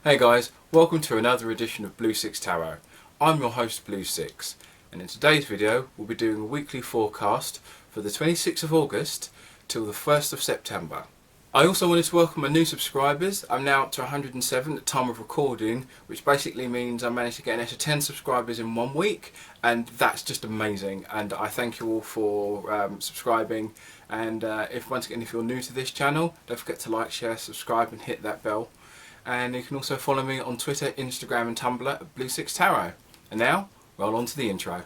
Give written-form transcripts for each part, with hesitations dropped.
Hey guys, welcome to another edition of Blue Six Tarot. I'm your host Blue Six, and in today's video we'll be doing a weekly forecast for the 26th of August till the 1st of September. I also wanted to welcome my new subscribers. I'm now up to 107 at the time of recording, which basically means I managed to get an extra 10 subscribers in 1 week, and that's just amazing, and I thank you all for subscribing. And once again, if you're new to this channel, don't forget to like, share, subscribe and hit that bell. And you can also follow me on Twitter, Instagram and Tumblr at Blue Six Tarot. And now, roll on to the intro.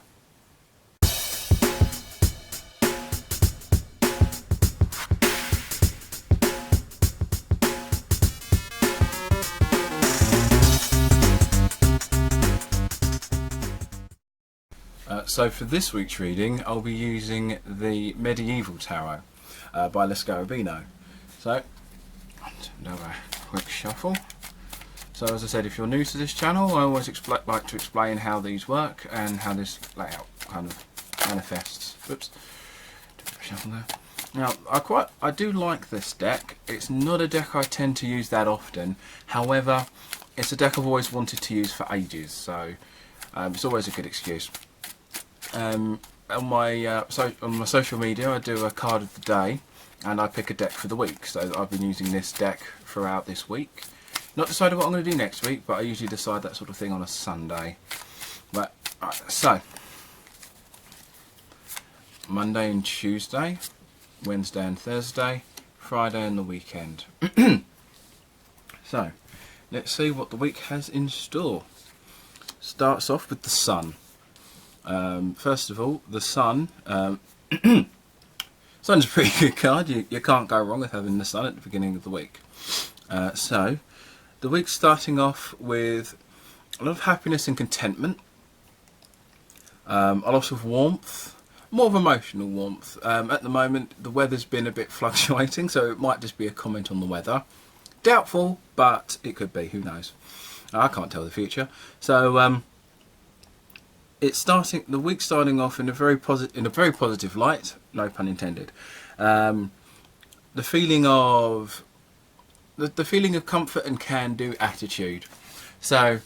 So for this week's reading, I'll be using the Medieval Tarot by Sicx. So, do a quick shuffle. So as I said, if you're new to this channel, I always like to explain how these work and how this layout kind of manifests. Oops, do a shuffle there. Now, I do like this deck. It's not a deck I tend to use that often. However, it's a deck I've always wanted to use for ages, so it's always a good excuse. On my social media, I do a card of the day, and I pick a deck for the week. So I've been using this deck throughout this week. Not decided what I'm going to do next week, but I usually decide that sort of thing on a Sunday. But so Monday and Tuesday, Wednesday and Thursday, Friday and the weekend. So let's see what the week has in store. Starts off with the Sun. First of all, the Sun. Sun's a pretty good card. You can't go wrong with having the Sun at the beginning of the week. So the week's starting off with a lot of happiness and contentment, a lot of warmth, more of emotional warmth. At the moment, the weather's been a bit fluctuating, so it might just be a comment on the weather. Doubtful, but it could be. Who knows? I can't tell the future. So the week's starting off in a very positive light. No pun intended. The feeling of comfort and can-do attitude. So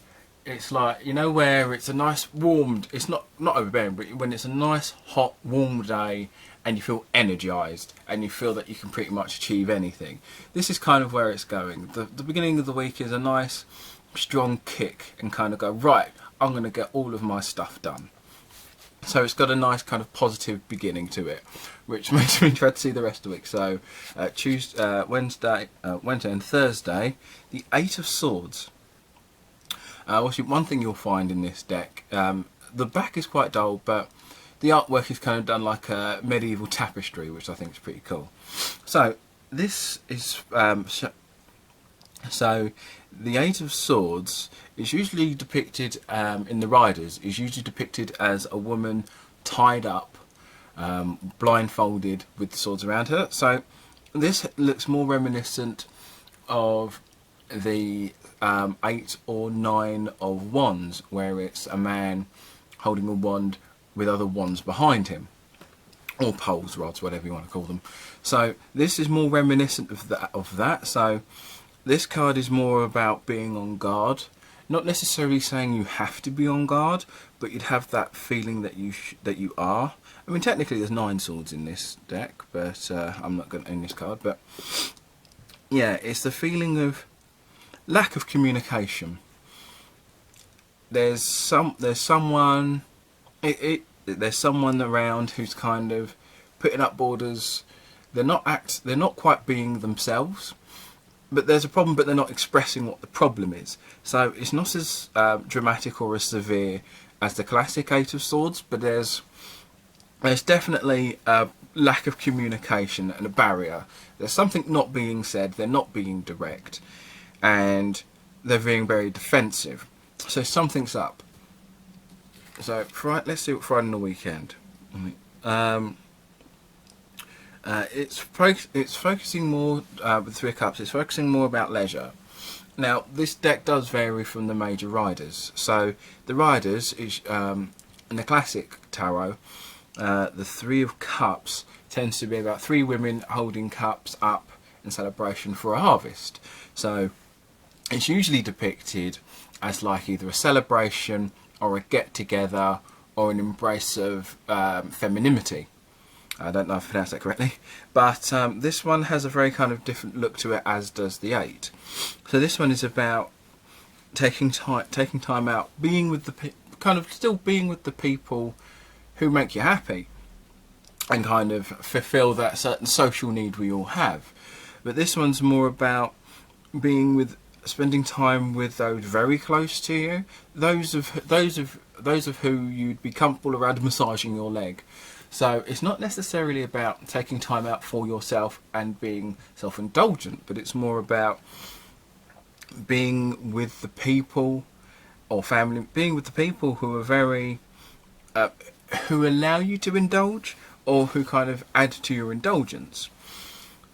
it's like, you know, where it's a nice warmed, it's not overbearing, but when it's a nice hot warm day and you feel energized and you feel that you can pretty much achieve anything. This is kind of where it's going. The beginning of the week is a nice strong kick and kind of go, right, I'm going to get all of my stuff done. So it's got a nice kind of positive beginning to it, which makes me try to see the rest of the week. So Wednesday and Thursday, the Eight of Swords. One thing you'll find in this deck, the back is quite dull, but the artwork is kind of done like a medieval tapestry, which I think is pretty cool. So this is the Eight of Swords is usually depicted in the Riders, is usually depicted as a woman tied up, blindfolded with the swords around her. So this looks more reminiscent of the 8 or 9 of Wands, where it's a man holding a wand with other wands behind him, or poles rods, whatever you want to call them. So this is more reminiscent of that. So this card is more about being on guard. Not necessarily saying you have to be on guard, but you'd have that feeling that you are. I mean, technically there's 9 swords in this deck, but I'm not going to own this card. But yeah, it's the feeling of lack of communication. There's someone around who's kind of putting up borders. They're not quite being themselves. But there's a problem, but they're not expressing what the problem is. So it's not as dramatic or as severe as the classic Eight of Swords, but there's definitely a lack of communication and a barrier. There's something not being said, they're not being direct, and they're being very defensive. So something's up. So let's see what Friday and the weekend. It's focusing more with 3 of Cups. It's focusing more about leisure. Now, this deck does vary from the major Riders. So the Riders is in the classic tarot. The 3 of Cups tends to be about 3 women holding cups up in celebration for a harvest. So it's usually depicted as like either a celebration or a get-together or an embrace of femininity. I don't know if I pronounced that correctly, but this one has a very kind of different look to it, as does the 8. So this one is about taking time out, being with the still being with the people who make you happy, and kind of fulfill that certain social need we all have. But this one's more about spending time with those very close to you, those of who you'd be comfortable around massaging your leg. So it's not necessarily about taking time out for yourself and being self-indulgent, but it's more about being with the people or family, being with the people who are very, who allow you to indulge or who kind of add to your indulgence.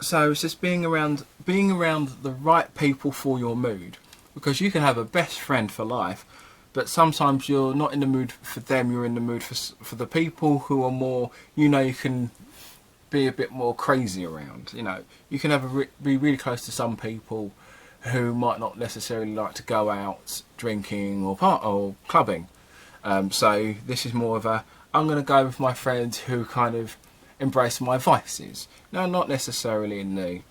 So it's just being around the right people for your mood, because you can have a best friend for life, but sometimes you're not in the mood for them, you're in the mood for the people who are more, you can be a bit more crazy around. You can be really close to some people who might not necessarily like to go out drinking or clubbing. So this is more of I'm going to go with my friends who kind of embrace my vices. Now, not necessarily in a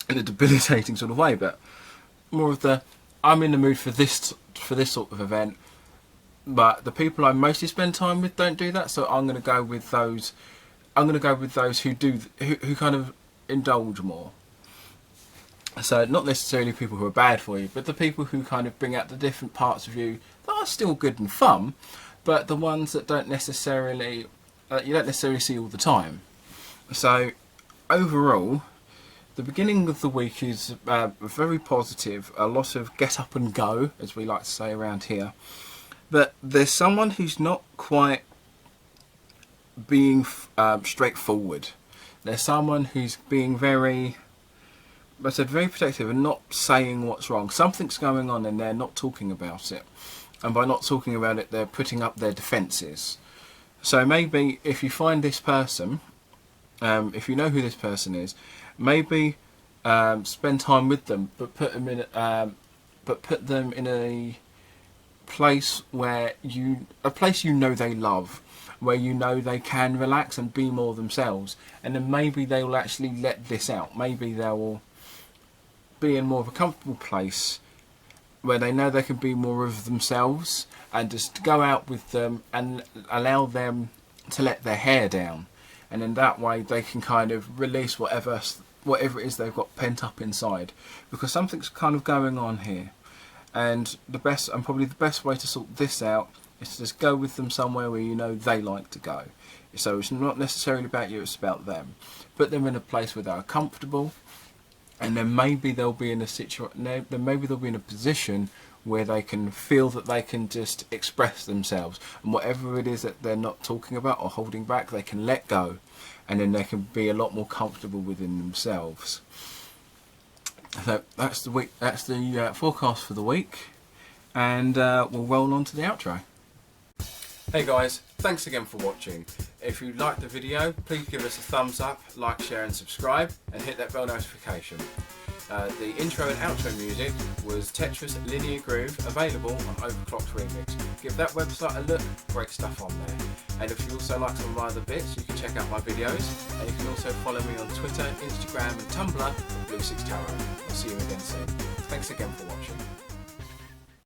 debilitating sort of way, but more of I'm in the mood for this sort of event, but the people I mostly spend time with don't do that, so I'm going to go with those. I'm going to go with those who kind of indulge more. So not necessarily people who are bad for you, but the people who kind of bring out the different parts of you that are still good and fun, but the ones that you don't necessarily see all the time. So overall, the beginning of the week is very positive, a lot of get up and go, as we like to say around here. But there's someone who's not quite being straightforward. There's someone who's being very protective and not saying what's wrong. Something's going on and they're not talking about it. And by not talking about it, they're putting up their defences. So maybe if you find this person, if you know who this person is, maybe spend time with them, but put them in a place where they love, where they can relax and be more themselves, and then maybe they will actually let this out. Maybe they will be in more of a comfortable place where they know they can be more of themselves, and just go out with them and allow them to let their hair down. And in that way they can kind of release whatever it is they've got pent up inside, because something's kind of going on here. And probably the best way to sort this out is to just go with them somewhere where they like to go. So it's not necessarily about you, it's about them. Put them in a place where they are comfortable, and then maybe they'll be in a position where they can feel that they can just express themselves, and whatever it is that they're not talking about or holding back, they can let go, and then they can be a lot more comfortable within themselves. So that's the week. That's the forecast for the week, and we'll roll on to the outro. Hey guys, thanks again for watching. If you liked the video, please give us a thumbs up, like, share and subscribe, and hit that bell notification. The intro and outro music was Tetris Linear Groove, available on Overclocked Remix. Give that website a look, great stuff on there. And if you also like some of my other bits, you can check out my videos, and you can also follow me on Twitter, Instagram and Tumblr at Sicx Tarot. I'll see you again soon. Thanks again for watching.